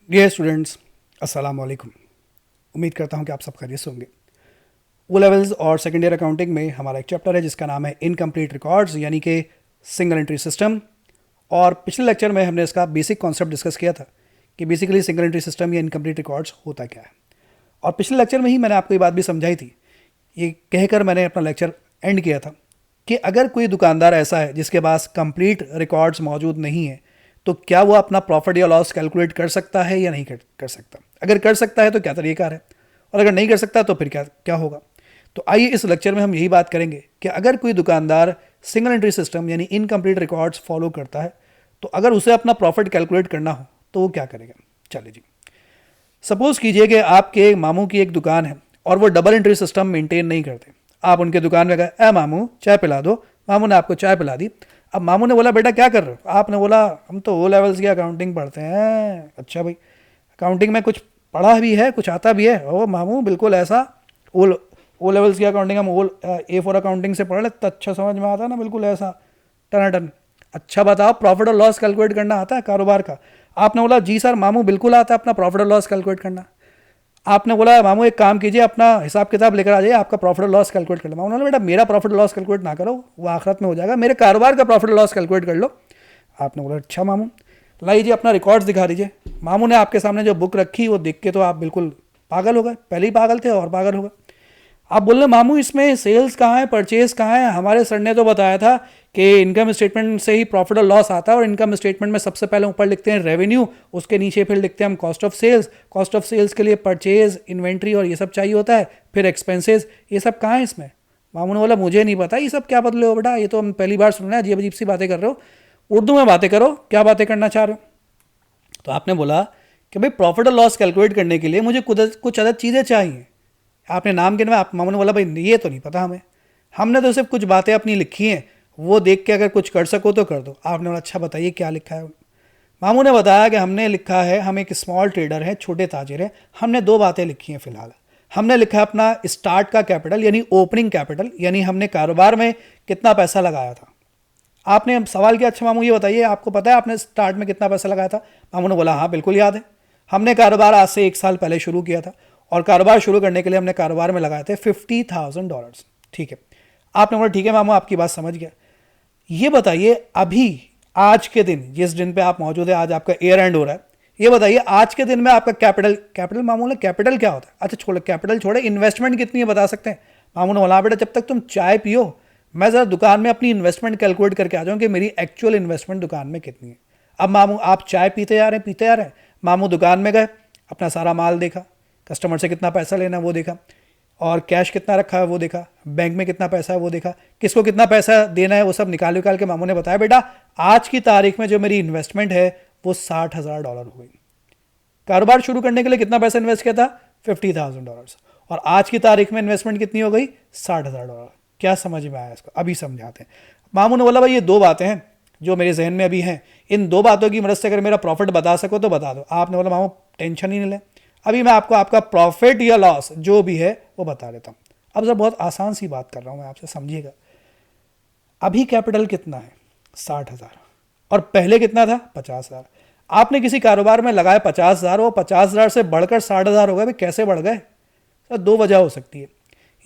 Dear students, अस्सलाम वालेकुम। उम्मीद करता हूं कि आप सब खैरियत से होंगे। ओ लेवल्स और सेकेंड ईयर अकाउंटिंग में हमारा एक चैप्टर है जिसका नाम है इनकम्प्लीट रिकॉर्ड्स यानी कि सिंगल एंट्री सिस्टम। और पिछले लेक्चर में हमने इसका बेसिक कॉन्सेप्ट डिस्कस किया था कि बेसिकली सिंगल एंट्री सिस्टम या इनकम्प्लीट रिकॉर्ड्स होता क्या है। और पिछले लेक्चर में ही मैंने आपको ये बात भी समझाई थी, ये कहकर मैंने अपना लेक्चर एंड किया था कि अगर कोई दुकानदार ऐसा है जिसके पास कंप्लीट रिकॉर्ड्स मौजूद नहीं है तो क्या वो अपना प्रॉफिट या लॉस कैलकुलेट कर सकता है या नहीं कर सकता। अगर कर सकता है तो क्या तरीका है, और अगर नहीं कर सकता तो फिर क्या क्या होगा। तो आइए इस लेक्चर में हम यही बात करेंगे कि अगर कोई दुकानदार सिंगल एंट्री सिस्टम यानी इनकम्प्लीट रिकॉर्ड्स फॉलो करता है तो अगर उसे अपना प्रॉफिट कैलकुलेट करना हो तो वो क्या करेगा। चलिए जी, सपोज कीजिए कि आपके मामू की एक दुकान है और वो डबल एंट्री सिस्टम मेंटेन नहीं करते। आप उनके दुकान में गए, ए मामू चाय पिला दो। मामू ने आपको चाय पिला दी। अब मामू ने बोला, बेटा क्या कर रहे हो। आपने बोला, हम तो ओ लेवल्स की अकाउंटिंग पढ़ते हैं। अच्छा भाई, अकाउंटिंग में कुछ पढ़ा भी है, कुछ आता भी है। ओ मामू बिल्कुल ऐसा, ओ लेवल्स की अकाउंटिंग हम ए फॉर अकाउंटिंग से पढ़ ले तो अच्छा समझ में आता है ना, बिल्कुल ऐसा टनाटन। अच्छा बताओ, प्रॉफिट और लॉस कैलकुलेट करना आता है कारोबार का। आपने बोला जी सर मामू बिल्कुल आता है अपना प्रॉफिट और लॉस कैलकुलेट करना। आपने बोला मामू एक काम कीजिए, अपना हिसाब किताब लेकर आ जाइए, आपका प्रॉफिट और लॉस कैलकुलेट कर लो। मामू ने बोला, बेटा मेरा प्रॉफिट और लॉस कैलकुलेट ना करो, वो आखिरत में हो जाएगा, मेरे कारोबार का प्रॉफिट और लॉस कैलकुलेट कर लो। आपने बोला अच्छा मामू, लाइए अपना रिकॉर्ड्स दिखा दीजिए। मामू ने आपके सामने जो बुक रखी वो देख के तो आप बिल्कुल पागल हो गए, पहले ही पागल थे और पागल हो गए। आप बोल रहे मामू इसमें सेल्स कहाँ है, परचेज कहाँ है, हमारे सर ने तो बताया था कि इनकम स्टेटमेंट से ही प्रॉफिट और लॉस आता है और इनकम स्टेटमेंट में सबसे पहले ऊपर लिखते हैं रेवेन्यू, उसके नीचे फिर लिखते हैं हम cost of sales. Cost of sales के लिए परचेज, इन्वेंट्री और ये सब चाहिए होता है, फिर एक्सपेंसेस। ये सब कहाँ है इसमें। मामू ने बोला मुझे नहीं पता, ये सब क्या बदले हो बेटा, ये तो हम पहली बार सुन रहे हैं, अजीब अजीब सी बातें कर रहे हो, उर्दू में बातें करो, क्या बातें करना चाह रहे हो। तो आपने बोला कि भाई प्रॉफिट और लॉस कैलकुलेट करने के लिए मुझे कुछ अदद चीज़ें चाहिए। आपने नाम गिनवा। आप मामू ने बोला भाई ये तो नहीं पता हमें, हमने तो सिर्फ कुछ बातें अपनी लिखी हैं, वो देख के अगर कुछ कर सको तो कर दो। आपने बोला अच्छा बताइए क्या लिखा है। मामू ने बताया कि हमने लिखा है, हम एक स्मॉल ट्रेडर हैं, छोटे ताजिर हैं, हमने दो बातें लिखी हैं फिलहाल। हमने लिखा है अपना स्टार्ट का कैपिटल यानी ओपनिंग कैपिटल, यानी हमने कारोबार में कितना पैसा लगाया था। आपने सवाल किया अच्छा मामू ये बताइए आपको पता है आपने स्टार्ट में कितना पैसा लगाया था। मामू ने बोला हाँ बिल्कुल याद है, हमने कारोबार आज से 1 साल पहले शुरू किया था और कारोबार शुरू करने के लिए हमने कारोबार में लगाए थे $50,000। ठीक है। आपने बोला ठीक है मामू आपकी बात समझ गया। ये बताइए अभी आज के दिन, जिस दिन पे आप मौजूद है, आज आपका ईयर एंड हो रहा है, ये बताइए आज के दिन में आपका कैपिटल मामू ने कैपिटल क्या होता है। अच्छा छोड़ो कैपिटल छोड़े, इन्वेस्टमेंट कितनी है बता सकते हैं। मामू ने बोला बेटा जब तक तुम चाय पियो मैं ज़रा दुकान में अपनी इन्वेस्टमेंट कैलकुलेट करके आ जाऊँ कि मेरी एक्चुअल इन्वेस्टमेंट दुकान में कितनी है। अब मामू आप चाय पीते आ रहे हैं पीते आ रहे हैं, मामू दुकान में गए, अपना सारा माल देखा, कस्टमर से कितना पैसा लेना है वो देखा, और कैश कितना रखा है वो देखा, बैंक में कितना पैसा है वो देखा, किसको कितना पैसा देना है वो सब निकाल के मामू ने बताया बेटा आज की तारीख में जो मेरी इन्वेस्टमेंट है वो $60,000 हो गई। कारोबार शुरू करने के लिए कितना पैसा इन्वेस्ट किया था $50,000, और आज की तारीख में इन्वेस्टमेंट कितनी हो गई $60,000। क्या समझ में आया इसको, अभी समझाते हैं। मामू ने बोला भाई ये दो बातें हैं जो मेरे जहन में अभी हैं, इन दो बातों की मदद से अगर मेरा प्रॉफिट बता सको तो बता दो। आपने बोला मामू टेंशन ही नहीं ले, अभी मैं आपको आपका प्रॉफिट या लॉस जो भी है वो बता देता हूँ। अब सर बहुत आसान सी बात कर रहा हूँ मैं आपसे, समझिएगा। अभी कैपिटल कितना है 60,000 और पहले कितना था 50,000। आपने किसी कारोबार में लगाए 50,000, वो 50,000 से बढ़कर 60,000 हो गए। भाई कैसे बढ़ गए सर, दो वजह हो सकती है,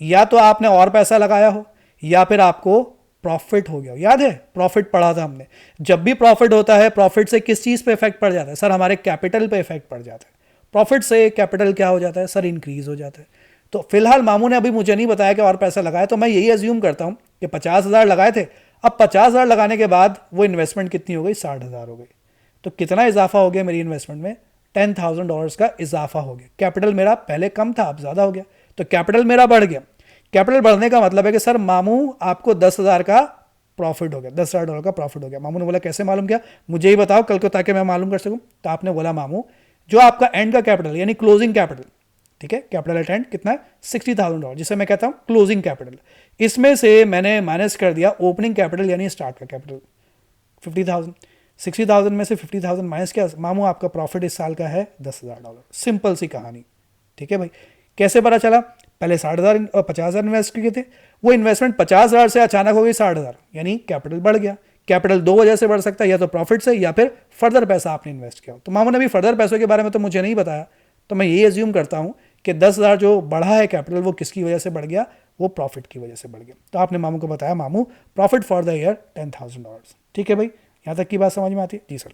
या तो आपने और पैसा लगाया हो या फिर आपको प्रॉफिट हो गया। याद है प्रॉफिट पढ़ा था हमने, जब भी प्रॉफिट होता है प्रॉफिट से किस चीज़ पे इफेक्ट पड़ जाता है सर, हमारे कैपिटल पे इफेक्ट पड़ जाता है। प्रॉफिट से कैपिटल क्या हो जाता है सर, इंक्रीज हो जाता है। तो फिलहाल मामू ने अभी मुझे नहीं बताया कि और पैसा लगाया, तो मैं यही अज्यूम करता हूँ कि 50,000 लगाए थे, अब 50,000 लगाने के बाद वो इन्वेस्टमेंट कितनी हो गई 60,000 हो गई। तो कितना इजाफा हो गया मेरी इन्वेस्टमेंट में, $10,000 का इजाफा हो गया। कैपिटल मेरा पहले कम था अब ज़्यादा हो गया, तो कैपिटल मेरा बढ़ गया। कैपिटल बढ़ने का मतलब है कि सर मामू आपको 10,000 का प्रॉफिट हो गया, $10,000 का प्रॉफिट हो गया। मामू ने बोला कैसे मालूम किया, मुझे ही बताओ कल को ताकि मैं मालूम कर सकूं। तो आपने बोला मामू जो आपका एंड का कैपिटल यानी क्लोजिंग कैपिटल, ठीक है, कैपिटल एट एंड कितना है $60,000, जिसे मैं कहता हूं क्लोजिंग कैपिटल, इसमें से मैंने माइनस कर दिया ओपनिंग कैपिटल यानी स्टार्ट का कैपिटल 50,000। 60,000 में से 50,000 माइनस किया, मामू आपका प्रॉफिट इस साल का है $10,000। सिंपल सी कहानी, ठीक है भाई। कैसे पता चला, पहले 60,000 और 50,000 इन्वेस्ट किए थे, वो इन्वेस्टमेंट 50,000 से अचानक हो गई 60,000, यानी कैपिटल बढ़ गया। कैपिटल दो वजह से बढ़ सकता है, या तो प्रॉफिट से या फिर फर्दर पैसा आपने इन्वेस्ट किया हो। तो मामू ने अभी फर्दर पैसों के बारे में तो मुझे नहीं बताया, तो मैं ये एज्यूम करता हूँ कि 10,000 जो बढ़ा है कैपिटल वो किसकी वजह से बढ़ गया, वो प्रॉफिट की वजह से बढ़ गया। तो आपने मामू को बताया मामू प्रॉफिट फॉर द ईयर $10,000। ठीक है भाई, यहाँ तक की बात समझ में आती है? जी सर।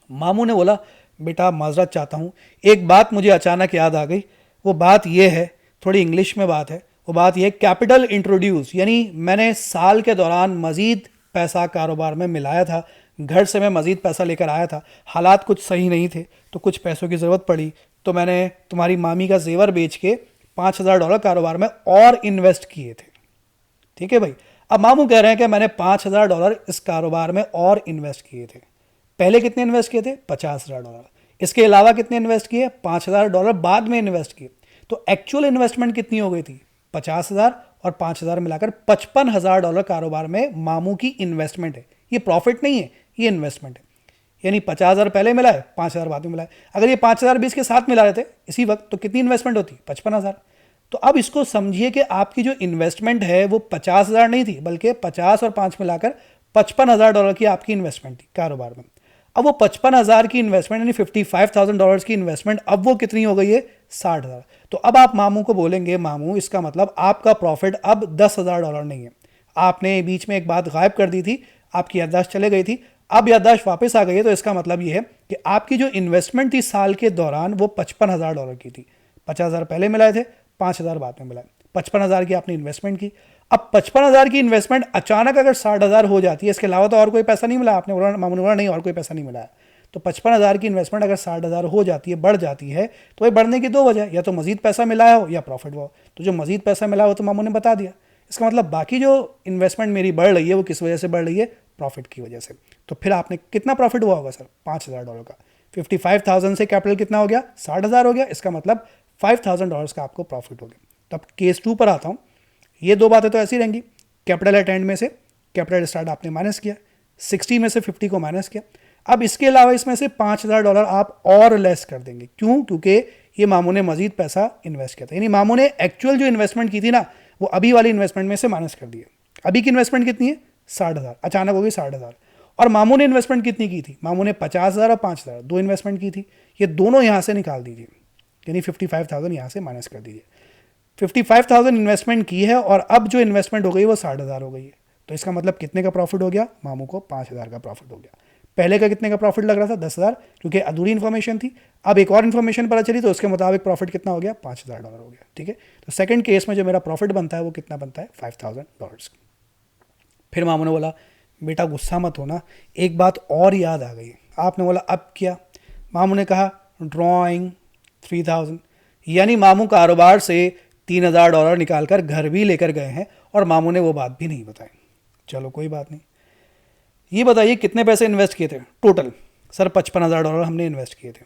मामू ने बोला बेटा माजरत चाहता हूँ, एक बात मुझे अचानक याद आ गई, वो बात ये है, थोड़ी इंग्लिश में बात है, वो बात ये कैपिटल इंट्रोड्यूस, यानी मैंने साल के दौरान मज़ीद पैसा कारोबार में मिलाया था, घर से मैं मज़ीद पैसा लेकर आया था, हालात कुछ सही नहीं थे तो कुछ पैसों की ज़रूरत पड़ी, तो मैंने तुम्हारी मामी का जेवर बेच के $5,000 कारोबार में और इन्वेस्ट किए थे। ठीक है भाई, अब मामू कह रहे हैं कि मैंने $5,000 इस कारोबार में और इन्वेस्ट किए थे। पहले कितने इन्वेस्ट किए थे? $50,000। इसके अलावा कितने इन्वेस्ट किए? $5,000 बाद में इन्वेस्ट किए। तो एक्चुअल इन्वेस्टमेंट कितनी हो गई थी? 50,000 और 5,000 मिलाकर $55,000 कारोबार में मामू की इन्वेस्टमेंट है। ये प्रॉफिट नहीं है, ये इन्वेस्टमेंट है। यानी 50,000 पहले मिला है, 5,000 बाद में मिला है। अगर ये 5,000 20 के साथ मिला रहे थे इसी वक्त, तो कितनी इन्वेस्टमेंट होती? 55,000। तो अब इसको समझिए कि आपकी जो इन्वेस्टमेंट है वो 50,000 नहीं थी, बल्कि 50 और 5 मिलाकर $55,000 की आपकी इन्वेस्टमेंट थी कारोबार में। अब वो 55,000 की इन्वेस्टमेंट यानी $55,000 की इन्वेस्टमेंट अब वो कितनी हो गई है? 60,000। तो अब आप मामू को बोलेंगे मामू इसका मतलब आपका प्रॉफिट अब $10,000 नहीं है। आपने बीच में एक बात गायब कर दी थी, आपकी याददाश्त चले गई थी, अब याददाश्त वापस आ गई है। तो इसका मतलब ये है कि आपकी जो इन्वेस्टमेंट थी साल के दौरान वो $55,000 की थी। 50,000 पहले मिलाए थे, 5,000 बाद में मिलाए, 55,000 की आपने इन्वेस्टमेंट की। अब 55,000 की इन्वेस्टमेंट अचानक अगर 60,000 हो जाती है, इसके अलावा तो और कोई पैसा नहीं मिला, आपने बोला, मामू ने बोला नहीं और कोई पैसा नहीं मिला है, तो 55,000 की इन्वेस्टमेंट अगर 60,000 हो जाती है, बढ़ जाती है, तो ये बढ़ने की दो वजह, या तो मजीद पैसा मिलाया हो या प्रॉफिट हुआ हो। तो जो मजीद पैसा मिला हो तो मामू ने बता दिया। इसका मतलब बाकी जो इन्वेस्टमेंट मेरी बढ़ रही है वो किस वजह से बढ़ रही है? प्रॉफिट की वजह से। तो फिर आपने कितना प्रॉफिट हुआ होगा सर? $5,000 का। 55,000 से कैपिटल कितना हो गया? 60,000 हो गया। इसका मतलब $5,000 का आपको प्रॉफिट हो गया। तो अब केस 2 पर आता हूँ। ये दो बातें तो ऐसी रहेंगी, कैपिटल एट एंड में से कैपिटल स्टार्ट आपने माइनस किया, 60 में से 50 को माइनस किया। अब इसके अलावा इसमें से $5,000 आप और लेस कर देंगे। क्यों? क्योंकि ये मामू ने मजीद पैसा इन्वेस्ट किया था, यानी मामू ने एक्चुअल जो इन्वेस्टमेंट की थी ना वो अभी वाली इन्वेस्टमेंट में से माइनस कर दिया। अभी की इन्वेस्टमेंट कितनी है? 60,000, अचानक हो गई 60,000। और मामू ने इन्वेस्टमेंट कितनी की थी? मामू ने 50,000 और 5,000 दो इन्वेस्टमेंट की थी। ये दोनों यहाँ से निकाल दीजिए, यानी 55,000 यहाँ से माइनस कर दीजिए। 55,000 इन्वेस्टमेंट की है और अब जो इन्वेस्टमेंट हो गई वो 60,000 हो गई है। तो इसका मतलब कितने का प्रॉफिट हो गया? मामू को 5,000 का प्रॉफिट हो गया। पहले का कितने का प्रॉफिट लग रहा था? 10,000, क्योंकि अधूरी इन्फॉर्मेशन थी। अब एक और इन्फॉर्मेशन पता चली तो उसके मुताबिक प्रॉफिट कितना हो गया? $5,000 हो गया। ठीक है, तो सेकंड केस में जो मेरा प्रॉफिट बनता है वो कितना बनता है? $5,000। फिर मामू ने बोला बेटा गुस्सा मत होना, एक बात और याद आ गई। आपने बोला अब क्या? मामू ने कहा ड्राइंग 3,000, यानी मामू कारोबार से $3,000 निकाल कर घर भी लेकर गए हैं और मामू ने वो बात भी नहीं बताई। चलो कोई बात नहीं, ये बताइए कितने पैसे इन्वेस्ट किए थे टोटल? सर $55,000 हमने इन्वेस्ट किए थे।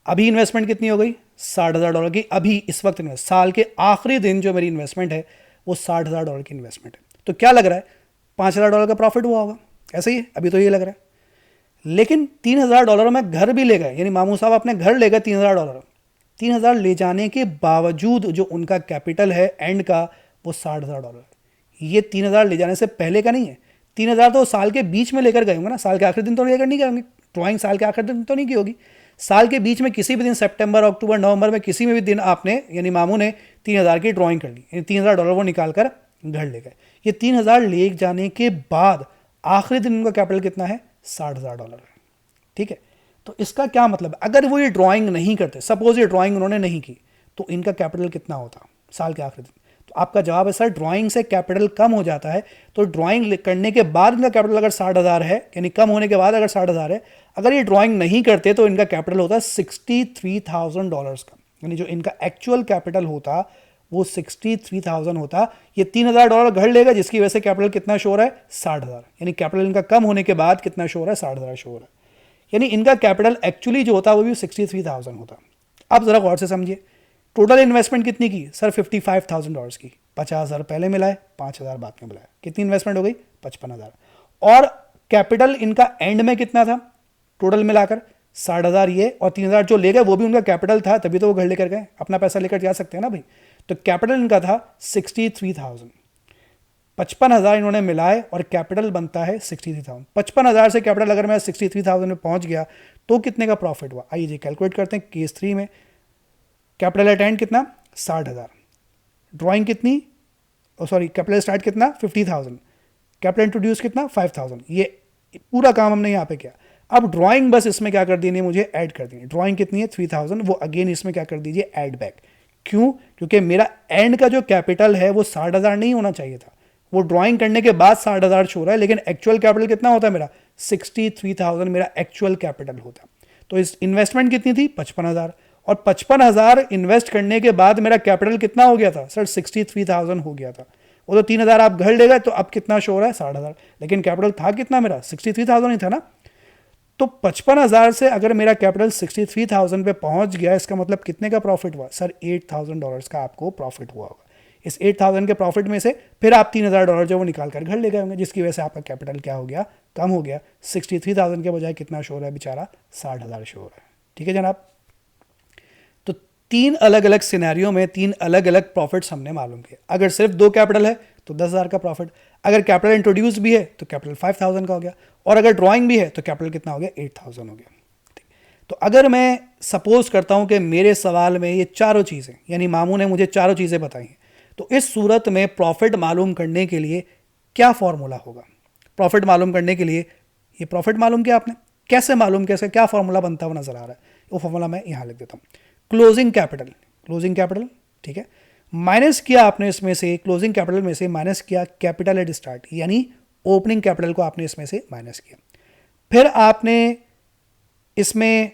अभी इन्वेस्टमेंट कितनी हो गई? $60,000 की। अभी इस वक्त इन्वेस्ट, साल के आखिरी दिन जो मेरी इन्वेस्टमेंट है वो $60,000 की इन्वेस्टमेंट है। तो क्या लग रहा है? $5,000 का प्रॉफिट हुआ होगा, ऐसे ही है अभी तो ये लग रहा है। लेकिन $3,000 में घर भी ले गए, यानी मामू साहब अपने घर ले गए $3,000। 3,000 ले जाने के बावजूद जो उनका कैपिटल है एंड का वो $60,000। ये 3,000 ले जाने से पहले का नहीं है। 3,000 तो साल के बीच में लेकर गए होंगे ना, साल के आखिरी दिन तो लेकर नहीं गए होंगे। ड्राइंग साल के आखिरी दिन तो नहीं की होगी, साल के बीच में किसी भी दिन, सितंबर, अक्टूबर, नवंबर में किसी में भी दिन आपने, यानी मामू ने 3,000 की ड्राइंग कर ली, यानी $3,000 वो निकाल कर घर ले गए। ये 3,000 ले जाने के बाद आखिरी दिन उनका कैपिटल कितना है? $60,000। ठीक है, तो इसका क्या मतलब है? अगर वो ये ड्राइंग नहीं करते, सपोज ये ड्राइंग उन्होंने नहीं की, तो इनका कैपिटल कितना होता साल के आखिरी दिन? तो आपका जवाब है सर ड्राइंग से कैपिटल कम हो जाता है। तो ड्राइंग करने के बाद इनका कैपिटल अगर 60,000 है, यानी कम होने के बाद अगर 60,000 है, अगर ये ड्राइंग नहीं करते तो इनका कैपिटल होता $63,000 का, यानी जो इनका एक्चुअल कैपिटल होता वो 63,000 होता। ये $3,000 घर लेगा जिसकी वजह से कैपिटल कितना शो रहा है? 60,000, यानी कैपिटल इनका कम होने के बाद कितना शो रहा है? 60,000 शो रहा है, यानी इनका कैपिटल एक्चुअली जो होता है वो भी 63,000 होता। अब जरा गौर से समझिए, टोटल इन्वेस्टमेंट कितनी की? सर $55,000 की। 50,000 पहले मिलाए, 5,000 बाद में मिलाए, कितनी इन्वेस्टमेंट हो गई? 55,000। और कैपिटल इनका एंड में कितना था टोटल मिलाकर? 60,000 ये, और 3,000 जो ले गए वो भी उनका कैपिटल था, तभी तो वो घर लेकर गए, अपना पैसा लेकर जा सकते हैं ना भाई। तो कैपिटल इनका था 63,000। 55,000 इन्होंने मिलाए और कैपिटल बनता है 63,000। 55,000 से कैपिटल अगर मैं 63,000 में पहुंच गया तो कितने का प्रॉफिट हुआ, आइए जी कैलकुलेट करते हैं। केस 3 में कैपिटल एट एंड कितना 60,000, ड्राइंग कितनी, सॉरी कैपिटल स्टार्ट कितना 50,000, कैपिटल इंट्रोड्यूस कितना 5,000। ये पूरा काम हमने यहाँ पे किया। अब ड्राइंग बस इसमें क्या कर देनी है, मुझे ऐड कर देनी है। ड्राइंग कितनी है 3,000, वो अगेन इसमें क्या कर दीजिए ऐड बैक। क्यों, क्योंकि मेरा एंड का जो कैपिटल है वो 60,000 नहीं होना चाहिए था, वो ड्राइंग करने के बाद 60,000 शो रहा है, लेकिन एक्चुअल कैपिटल कितना होता है मेरा 63,000 मेरा एक्चुअल कैपिटल होता। तो इस इन्वेस्टमेंट कितनी थी 55,000, और 55,000 इन्वेस्ट करने के बाद मेरा कैपिटल कितना हो गया था सर 63,000 हो गया था। वो तो 3,000 आप घर ले गए, तो अब कितना शो रहा है 60,000, लेकिन कैपिटल था कितना मेरा 63,000 ही था ना। तो 55,000 से अगर मेरा कैपिटल 63,000 पे पहुंच गया, इसका मतलब कितने का प्रॉफिट हुआ सर $8,000 का आपको प्रॉफिट हुआ होगा। इस 8,000 के प्रॉफिट में से फिर आप $3,000 जो वो निकाल कर घर ले गए होंगे, जिसकी वजह से आपका कैपिटल क्या हो गया, कम हो गया। 63,000 के बजाय कितना शो रहा है बेचारा 60,000 शो रहा है। ठीक है जनाब, तो 3 अलग अलग सिनेरियो में 3 अलग अलग प्रॉफिट्स हमने मालूम किए। अगर सिर्फ 2 कैपिटल है तो 10,000 का प्रॉफिट, अगर कैपिटल इंट्रोड्यूस भी है तो कैपिटल 5,000 का हो गया, और अगर ड्राइंग भी है तो कैपिटल कितना हो गया 8,000 हो गया। तो अगर मैं सपोज करता हूं कि मेरे सवाल में ये चारों चीज़ें, यानी मामू ने मुझे चारों चीज़ें बताई हैं, तो इस सूरत में प्रॉफिट मालूम करने के लिए क्या फॉर्मूला होगा। प्रॉफिट मालूम करने के लिए, ये प्रॉफिट मालूम किया आपने, कैसे मालूम, कैसे क्या फॉर्मूला बनता हुआ नजर आ रहा है, वो फॉर्मूला मैं यहाँ लिख देता हूँ। क्लोजिंग कैपिटल, क्लोजिंग कैपिटल ठीक है, माइनस किया आपने इसमें से, क्लोजिंग कैपिटल में से माइनस किया कैपिटल एट स्टार्ट, यानी ओपनिंग कैपिटल को आपने इसमें से माइनस किया। फिर आपने इसमें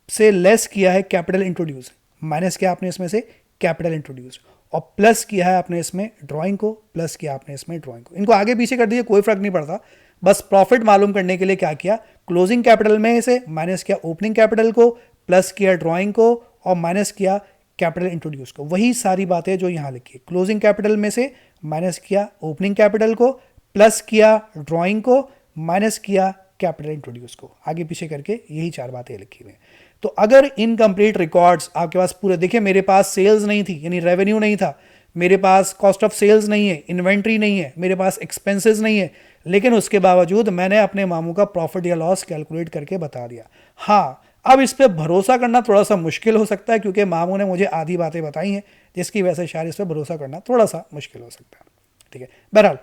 से लेस किया है कैपिटल इंट्रोड्यूस, माइनस किया आपने इसमें से कैपिटल इंट्रोड्यूस, और प्लस किया है आपने इसमें ड्राइंग को, प्लस किया आपने इसमें ड्राइंग को। इनको आगे पीछे कर दीजिए, कोई फर्क नहीं पड़ता, बस प्रॉफिट मालूम करने के लिए क्या किया, क्लोजिंग कैपिटल में से माइनस किया ओपनिंग कैपिटल को, प्लस किया ड्राइंग को, और माइनस किया कैपिटल इंट्रोड्यूस को। वही सारी बातें जो यहाँ लिखी है, क्लोजिंग कैपिटल में से माइनस किया ओपनिंग कैपिटल को, प्लस किया ड्राइंग को, माइनस किया कैपिटल इंट्रोड्यूस को, आगे पीछे करके यही 4 बातें लिखी हुई हैं। तो अगर इनकम्प्लीट रिकॉर्ड्स आपके पास पूरे, देखिए मेरे पास सेल्स नहीं थी, यानी रेवेन्यू नहीं था, मेरे पास कॉस्ट ऑफ सेल्स नहीं है, इन्वेंट्री नहीं है, मेरे पास एक्सपेंसेस नहीं है, लेकिन उसके बावजूद मैंने अपने मामू का प्रॉफिट या लॉस कैलकुलेट करके बता दिया। हाँ, अब इस पर भरोसा करना थोड़ा सा मुश्किल हो सकता है, क्योंकि मामू ने मुझे आधी बातें बताई हैं, जिसकी वजह से शायद इस पर भरोसा करना थोड़ा सा मुश्किल हो सकता है। ठीक है, बहरहाल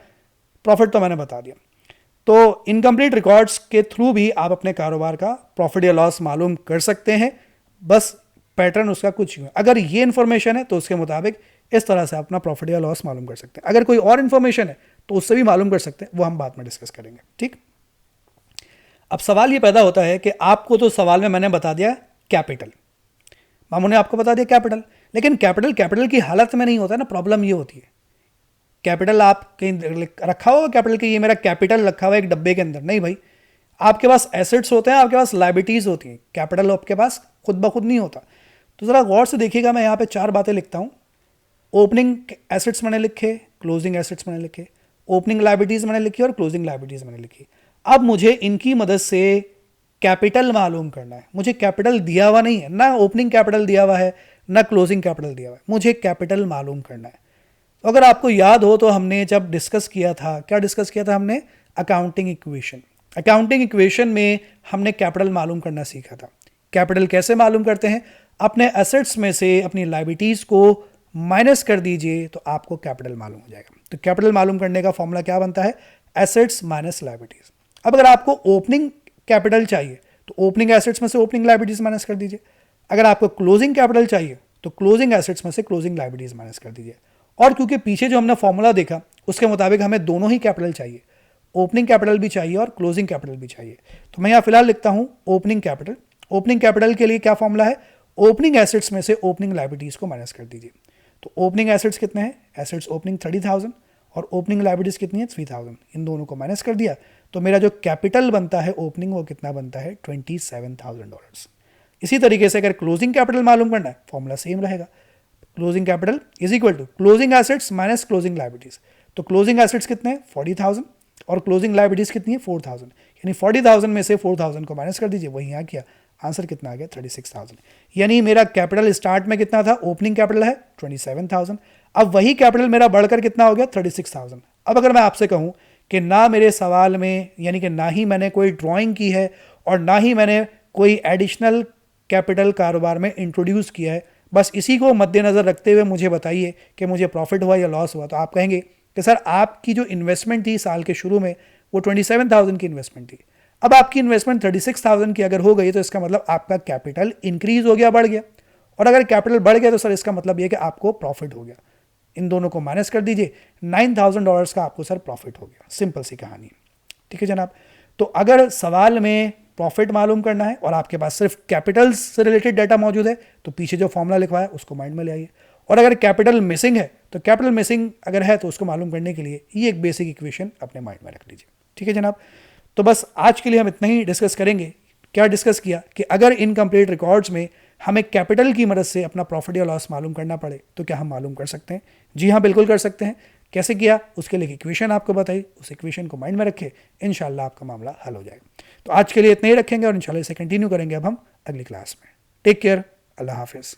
प्रॉफिट तो मैंने बता दिया। तो इनकम्प्लीट रिकॉर्ड्स के थ्रू भी आप अपने कारोबार का प्रॉफिट या लॉस मालूम कर सकते हैं, बस पैटर्न उसका कुछ ही है। अगर ये इन्फॉर्मेशन है तो उसके मुताबिक इस तरह से अपना प्रॉफिट या लॉस मालूम कर सकते हैं। अगर कोई और इन्फॉर्मेशन है तो उससे भी मालूम कर सकते हैं, वो हम बाद में डिस्कस करेंगे। ठीक, अब सवाल ये पैदा होता है कि आपको तो सवाल में मैंने बता दिया कैपिटल, मामू ने आपको बता दिया कैपिटल, लेकिन कैपिटल कैपिटल की हालत में नहीं होता ना। प्रॉब्लम ये होती है, कैपिटल आप कहीं रखा हुआ कैपिटल के, ये मेरा कैपिटल रखा हुआ एक डब्बे के अंदर, नहीं भाई, आपके पास एसेट्स होते हैं, आपके पास लाइबिलिटीज होती हैं, कैपिटल आपके पास खुद ब खुद नहीं होता। तो ज़रा गौर से देखिएगा, मैं यहाँ पे 4 बातें लिखता हूँ। ओपनिंग एसेट्स मैंने लिखे, क्लोजिंग एसेट्स मैंने लिखे, ओपनिंग लाइबिलिटीज मैंने लिखी और क्लोजिंग लाइबिलिटीज मैंने लिखी। अब मुझे इनकी मदद से कैपिटल मालूम करना है। मुझे कैपिटल दिया हुआ नहीं है, ना ओपनिंग कैपिटल दिया हुआ है, ना क्लोजिंग कैपिटल दिया हुआ है, मुझे कैपिटल मालूम करना है। तो अगर आपको याद हो तो हमने जब डिस्कस किया था, क्या डिस्कस किया था हमने, अकाउंटिंग इक्वेशन। अकाउंटिंग इक्वेशन में हमने कैपिटल मालूम करना सीखा था। कैपिटल कैसे मालूम करते हैं, अपने एसेट्स में से अपनी लाइबिलिटीज को माइनस कर दीजिए तो आपको कैपिटल मालूम हो जाएगा। तो कैपिटल मालूम करने का फॉर्मूला क्या बनता है, एसेट्स माइनस लाइबिलिटीज। अब अगर आपको ओपनिंग कैपिटल चाहिए तो ओपनिंग एसेट्स में से ओपनिंग लाइबिलिटीज माइनस कर दीजिए। अगर आपको क्लोजिंग कैपिटल चाहिए तो क्लोजिंग एसेट्स में से क्लोजिंग लाइबिलिटीज माइनस कर दीजिए। और क्योंकि पीछे जो हमने फॉर्मूला देखा उसके मुताबिक हमें दोनों ही कैपिटल चाहिए, ओपनिंग कैपिटल भी चाहिए और क्लोजिंग कैपिटल भी चाहिए, तो मैं यहाँ फिलहाल लिखता हूँ ओपनिंग कैपिटल। ओपनिंग कैपिटल के लिए क्या फॉर्मूला है, ओपनिंग एसेट्स में से ओपनिंग लाइबिलिटीज को माइनस कर दीजिए। तो ओपनिंग एसेट्स कितने हैं, एसेट्स ओपनिंग 30,000 और ओपनिंग लाइबिलिटीज कितनी है 3,000, इन दोनों को माइनस कर दिया तो मेरा जो कैपिटल बनता है ओपनिंग वो कितना बनता है $27,000। इसी तरीके से अगर क्लोजिंग कैपिटल मालूम करना है फॉर्मूला सेम रहेगा, closing capital is equal to closing assets minus closing liabilities. तो क्लोजिंग एसेट्स कितने हैं 40,000 और क्लोजिंग लाइबिलिटीज कितनी है 4,000, यानी 40,000 में से 4,000 को माइनस कर दीजिए, वही यहाँ किया, आंसर कितना आ गया 36,000। यानी मेरा कैपिटल स्टार्ट में कितना था, ओपनिंग कैपिटल है 27,000, अब वही कैपिटल मेरा बढ़कर कितना हो गया 36,000। अब अगर मैं आपसे कहूँ कि ना मेरे सवाल में यानी कि ना ही मैंने कोई ड्राइंग की है और ना ही मैंने कोई एडिशनल कैपिटल कारोबार में इंट्रोड्यूस किया है, बस इसी को मद्देनज़र रखते हुए मुझे बताइए कि मुझे प्रॉफिट हुआ या लॉस हुआ, तो आप कहेंगे कि सर आपकी जो इन्वेस्टमेंट थी साल के शुरू में वो 27,000 की इन्वेस्टमेंट थी, अब आपकी इन्वेस्टमेंट 36,000 की अगर हो गई तो इसका मतलब आपका कैपिटल इंक्रीज हो गया, बढ़ गया। और अगर कैपिटल बढ़ गया तो सर इसका मतलब यह कि आपको प्रॉफिट हो गया। इन दोनों को माइनस कर दीजिए, $9,000 का आपको सर प्रॉफिट हो गया। सिंपल सी कहानी, ठीक है जनाब। तो अगर सवाल में प्रॉफिट मालूम करना है और आपके पास सिर्फ कैपिटल से रिलेटेड डाटा मौजूद है तो पीछे जो फॉर्मूला लिखवा है उसको माइंड में ले आइए, और अगर कैपिटल मिसिंग है तो कैपिटल मिसिंग अगर है तो उसको मालूम करने के लिए ये एक बेसिक इक्वेशन अपने माइंड में रख लीजिए, ठीक है जनाब। तो बस आज के लिए हम इतना ही डिस्कस करेंगे। क्या डिस्कस किया कि अगर इनकम्प्लीट रिकॉर्ड्स में हमें कैपिटल की मदद से अपना प्रॉफिट या लॉस मालूम करना पड़े तो क्या हम मालूम कर सकते हैं? जी हाँ, बिल्कुल कर सकते हैं। कैसे किया उसके लिए इक्वेशन आपको बताई, उस इक्वेशन को माइंड में रखें, इंशाल्लाह आपका मामला हल हो जाएगा। तो आज के लिए इतना ही रखेंगे और इंशाल्लाह इसे कंटिन्यू करेंगे अब हम अगली क्लास में। टेक केयर, अल्लाह हाफिज़।